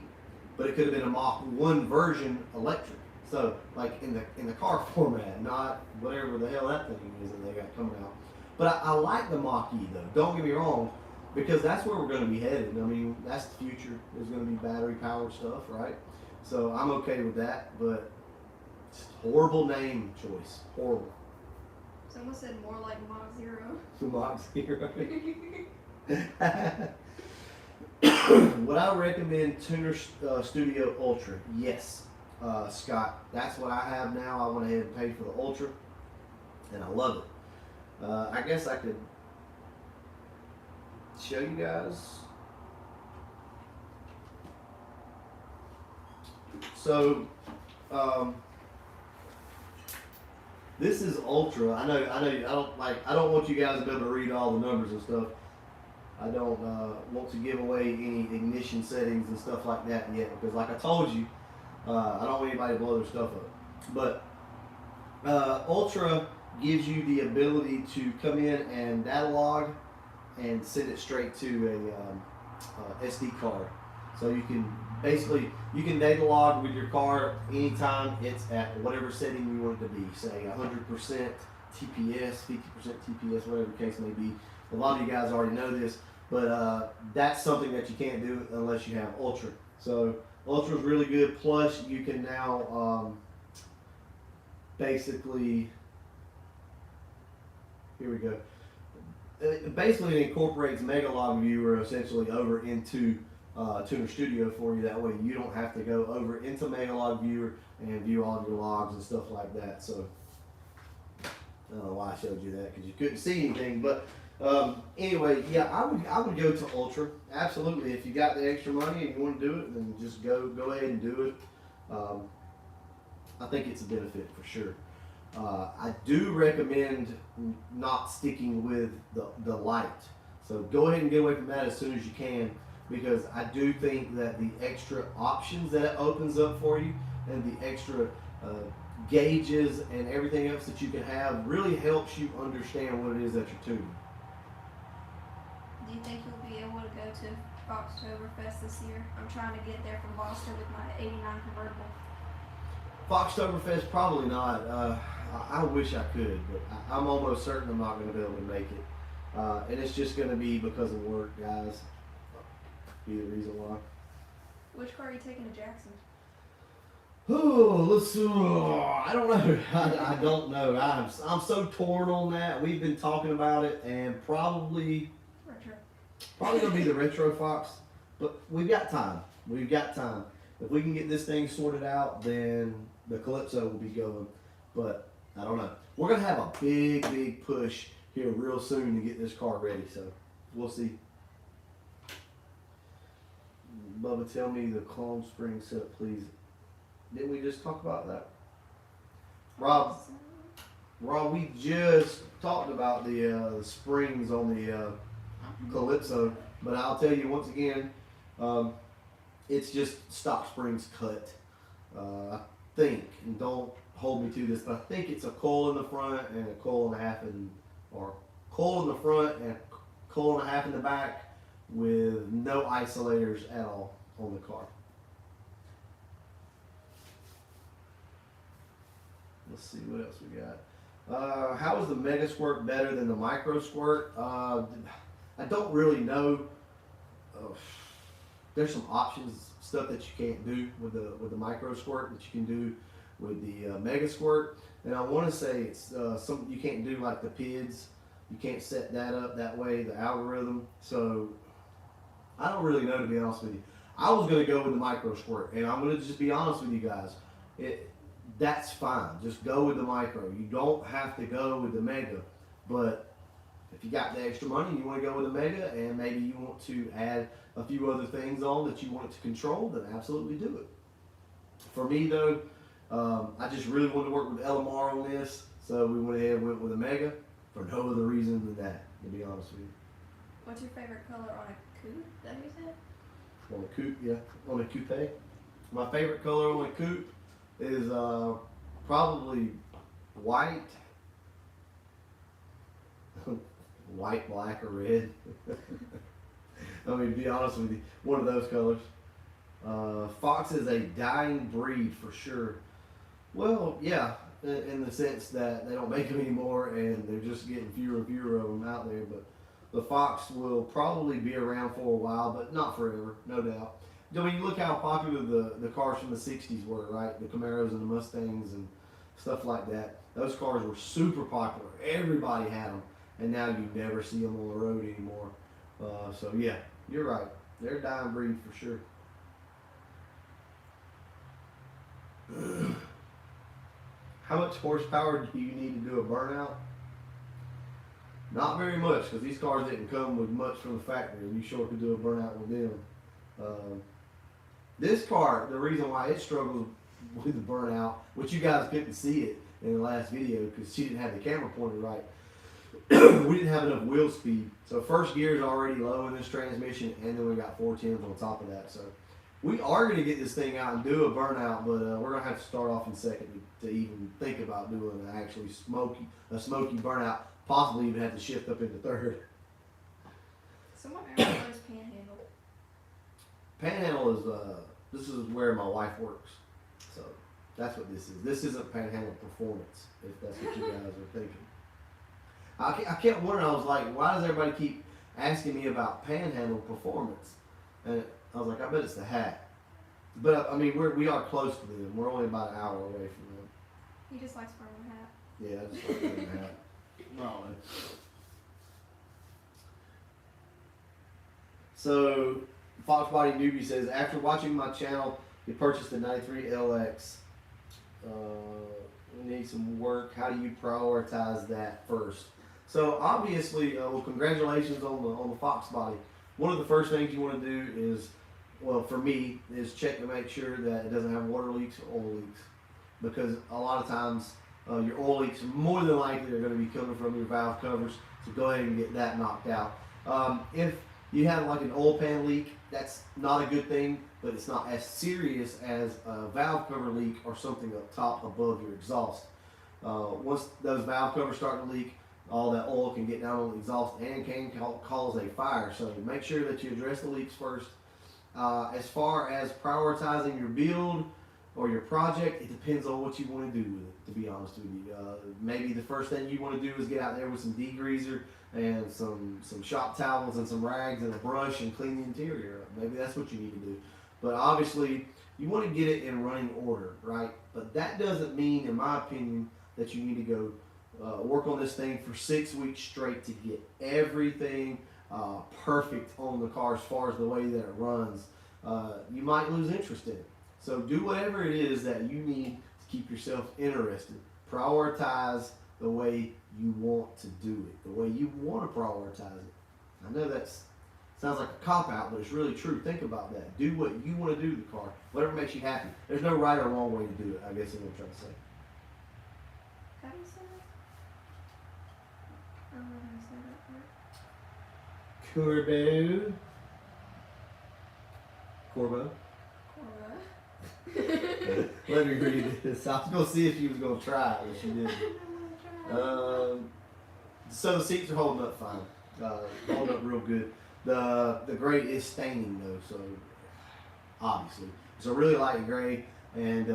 but it could have been a Mach 1 version electric. So, like in the car format, not whatever the hell that thing is that they got coming out. But I like the Mach E though, don't get me wrong, because that's where we're going to be headed. I mean, that's the future. There's going to be battery powered stuff, right? So I'm okay with that, but it's horrible name choice. Horrible. Someone said more like Mach 0. Mach 0. Would I recommend Tuner Studio Ultra? Yes, Scott. That's what I have now. I went ahead and paid for the Ultra, and I love it. I guess I could show you guys. So, this is Ultra. I don't want you guys to be able to read all the numbers and stuff. I don't want to give away any ignition settings and stuff like that yet, because like I told you, I don't want anybody to blow their stuff up. But Ultra gives you the ability to come in and data log and send it straight to a SD card. So you can basically, you can data log with your car anytime it's at whatever setting you want it to be. Say 100% TPS, 50% TPS, whatever the case may be. A lot of you guys already know this, but that's something that you can't do unless you have Ultra. So Ultra is really good. Plus, you can now basically, here we go. Basically, it incorporates Megalog Viewer essentially over into Tuner Studio for you. That way, you don't have to go over into Megalog Viewer and view all your logs and stuff like that. So, I don't know why I showed you that, because you couldn't see anything. But anyway, yeah, I would go to Ultra. Absolutely. If you got the extra money and you want to do it, then just go ahead and do it. I think it's a benefit for sure. I do recommend not sticking with the light. So go ahead and get away from that as soon as you can, because I do think that the extra options that it opens up for you and the extra gauges and everything else that you can have really helps you understand what it is that you're tuning. Do you think you'll be able to go to Foxtoberfest this year? I'm trying to get there from Boston with my '89 convertible. Foxtoberfest, probably not. I wish I could, but I'm almost certain I'm not going to be able to make it. And it's just going to be because of work, guys. Be the reason why. Which car are you taking to Jackson? Oh, let's see. I don't know. I don't know. I'm so torn on that. We've been talking about it, and probably going to be the Retro Fox. But we've got time. We've got time. If we can get this thing sorted out, then the Calypso will be going. But I don't know. We're going to have a big push here real soon to get this car ready. So we'll see. Bubba, tell me the Calm Spring setup, please. Didn't we just talk about that? Rob, we just talked about the springs on the Calypso. But I'll tell you once again, it's just stock springs cut. I think, and don't hold me to this, but I think it's a coil in the front and a coil and a half or coil in the front and a coil and a half in the back with no isolators at all on the car. Let's see what else we got. How is the Mega Squirt better than the Micro Squirt? I don't really know. There's some options, stuff that you can't do with the Micro Squirt that you can do with the Mega Squirt. And I want to say it's something you can't do, like the PIDs. You can't set that up that way, the algorithm. So I don't really know, to be honest with you. I was going to go with the Micro Squirt, and I'm going to just be honest with you guys. That's fine. Just go with the Micro. You don't have to go with the Mega. But if you got the extra money and you want to go with the Mega, and maybe you want to add a few other things on that you want it to control, then absolutely do it. For me though, I just really wanted to work with LMR on this, so we went ahead and went with a Mega for no other reason than that, to be honest with you. What's your favorite color on a coupe? Is that what you said? On a coupe, yeah. On a coupe. My favorite color on a coupe is probably white, white, black, or red. I mean, to be honest with you, one of those colors. Fox is a dying breed for sure. Well, yeah, in the sense that they don't make them anymore and they're just getting fewer and fewer of them out there. But the Fox will probably be around for a while, but not forever, no doubt. I mean, you look how popular the cars from the 60s were, right? The Camaros and the Mustangs and stuff like that. Those cars were super popular. Everybody had them. And now you never see them on the road anymore. So, yeah, you're right. They're a dying breed for sure. How much horsepower do you need to do a burnout? Not very much, because these cars didn't come with much from the factory. You sure could do a burnout with them. This car, the reason why it struggles with the burnout, which you guys couldn't see it in the last video because she didn't have the camera pointed right. We didn't have enough wheel speed. So first gear is already low in this transmission, and then we got 410s on top of that. So we are going to get this thing out and do a burnout, but we're going to have to start off in second to even think about doing an actually smoky burnout. Possibly even have to shift up into third. Someone asked what is Panhandle. Panhandle is this is where my wife works, so that's what this is. This isn't Panhandle Performance, if that's what you guys are thinking. I kept wondering. I was like, why does everybody keep asking me about Panhandle Performance? And I was like, I bet it's the hat. But I mean, we are close to them. We're only about an hour away from them. He just likes wearing a hat. Yeah, I just like wearing a hat. No. So, Foxbody Newbie says, after watching my channel, he purchased a 93 LX. We need some work. How do you prioritize that first? So, obviously, well, congratulations on the Foxbody. One of the first things you want to do is, well, for me, is check to make sure that it doesn't have water leaks or oil leaks. Because a lot of times, your oil leaks more than likely are going to be coming from your valve covers, so go ahead and get that knocked out. If you have like an oil pan leak, that's not a good thing, but it's not as serious as a valve cover leak or something up top above your exhaust. Once those valve covers start to leak, all that oil can get down on the exhaust and can cause a fire. So make sure that you address the leaks first. As far as prioritizing your build or your project, it depends on what you want to do with it, to be honest with you. Maybe the first thing you want to do is get out there with some degreaser and some shop towels and some rags and a brush and clean the interior up. Maybe that's what you need to do. But obviously, you want to get it in running order, right? But that doesn't mean, in my opinion, that you need to go work on this thing for 6 weeks straight to get everything perfect on the car as far as the way that it runs. You might lose interest in it. So do whatever it is that you need to keep yourself interested. Prioritize the way you want to do it, the way you want to prioritize it. I know that sounds like a cop-out, but it's really true. Think about that. Do what you want to do to the car, whatever makes you happy. There's no right or wrong way to do it, I guess is what I'm trying to say. How do you say that? I don't know how to say that word. Corbo. Corva. Let me read this. I was going to see if she was going to try it, but she didn't. So the seats are holding up fine. Holding up real good. The gray is staining though, so obviously. It's a really light gray, and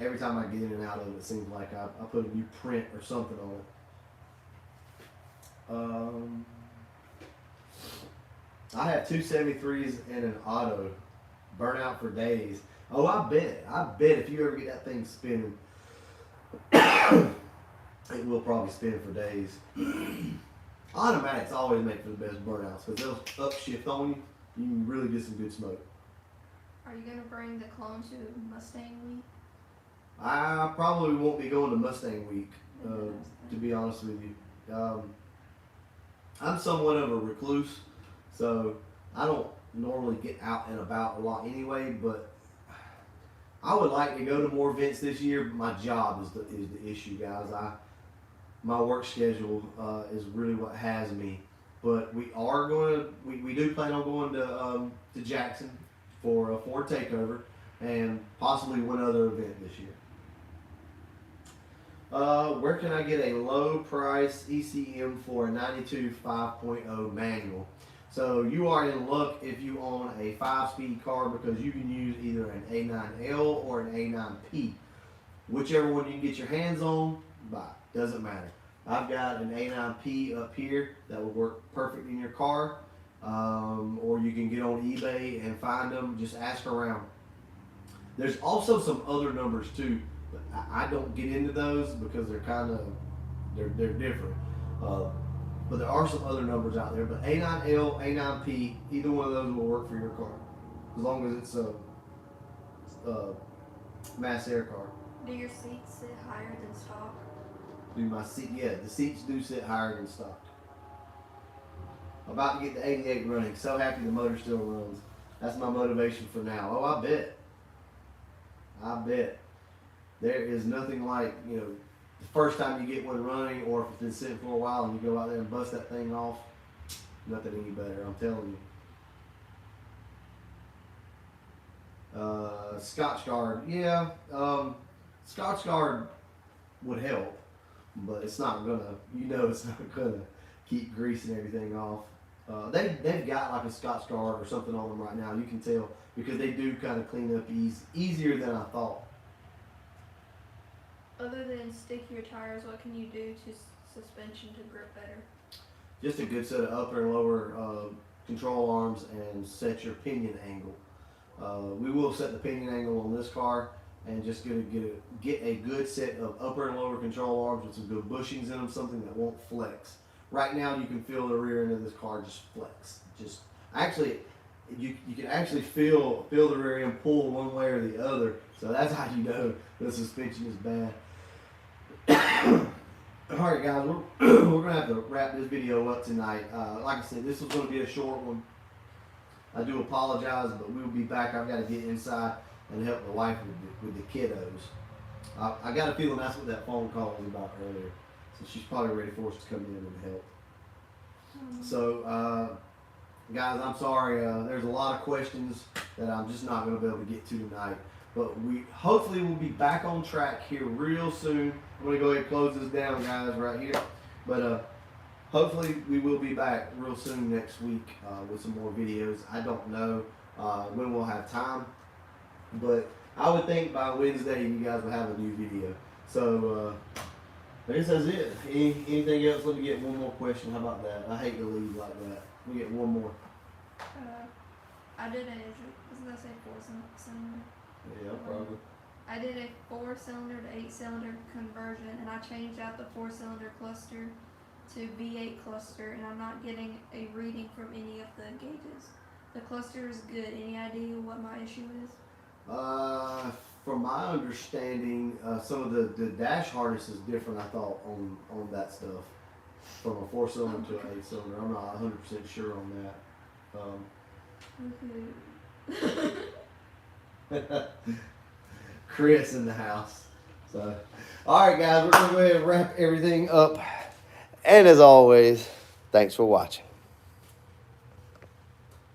every time I get in and out of it, it seems like I put a new print or something on it. I have two 73s and an auto. Burn out for days. Oh, I bet if you ever get that thing spinning, it will probably spin for days. Automatics always make for the best burnouts because they'll upshift on you. You can really get some good smoke. Are you going to bring the clone to Mustang Week? I probably won't be going to Mustang Week, to be honest with you. I'm somewhat of a recluse, so I don't normally get out and about a lot anyway, but I would like to go to more events this year. But my job is the issue, guys. My work schedule is really what has me. But we do plan on going to Jackson for a Ford takeover. and possibly one other event this year. Where can I get a low price ECM for a 92 5.0 manual? So you are in luck if you own a 5-speed car, because you can use either an A9L or an A9P. Whichever one you can get your hands on, buy. Doesn't matter. I've got an A9P up here that will work perfect in your car. Or you can get on eBay and find them. Just ask around. There's also some other numbers too, but I don't get into those because they're kind of they're different. But there are some other numbers out there. But A9L, A9P, either one of those will work for your car, as long as it's a mass air car. Do your seats sit higher than stock? Do my seat? Yeah, the seats do sit higher than stock. About to get the 88 running. So happy the motor still runs. That's my motivation for now. Oh, I bet. There is nothing like, the first time you get one running, or if it's been sitting for a while and you go out there and bust that thing off. Nothing any better, I'm telling you. Scotch Guard, yeah. Scotch Guard would help, but it's not gonna, it's not gonna keep grease and everything off. They've got like a Scotch Guard or something on them right now. You can tell because they do kind of clean up easier than I thought. Other than stickier tires, what can you do to suspension to grip better? Just a good set of upper and lower control arms and set your pinion angle. We will set the pinion angle on this car and just get a good set of upper and lower control arms with some good bushings in them, something that won't flex. Right now you can feel the rear end of this car just flex. You can actually feel the rear end pull one way or the other. So that's how you know the suspension is bad. Alright guys, we're going to have to wrap this video up tonight. Like I said, this was going to be a short one. I do apologize, but we will be back. I've got to get inside and help the wife with the kiddos. I got a feeling that's what that phone call was about earlier. So she's probably ready for us to come in and help. So, guys, I'm sorry. There's a lot of questions that I'm just not going to be able to get to tonight. But we hopefully will be back on track here real soon. I'm going to go ahead and close this down, guys, right here. But hopefully we will be back real soon next week with some more videos. I don't know when we'll have time. But I would think by Wednesday you guys will have a new video. So I guess that's it. Anything else? Let me get one more question. How about that? I hate to leave like that. Let me get one more. I did doesn't that say 4-cylinder? Yeah, probably. I did a 4-cylinder to 8-cylinder conversion, and I changed out the 4-cylinder cluster to V8 cluster, and I'm not getting a reading from any of the gauges. The cluster is good. Any idea what my issue is? From my understanding, some of the dash harness is different, I thought, on that stuff. From a 4-cylinder to an 8-cylinder. I'm not 100% sure on that. Chris in the house. So, alright guys, we're going to go ahead and wrap everything up. And as always, thanks for watching.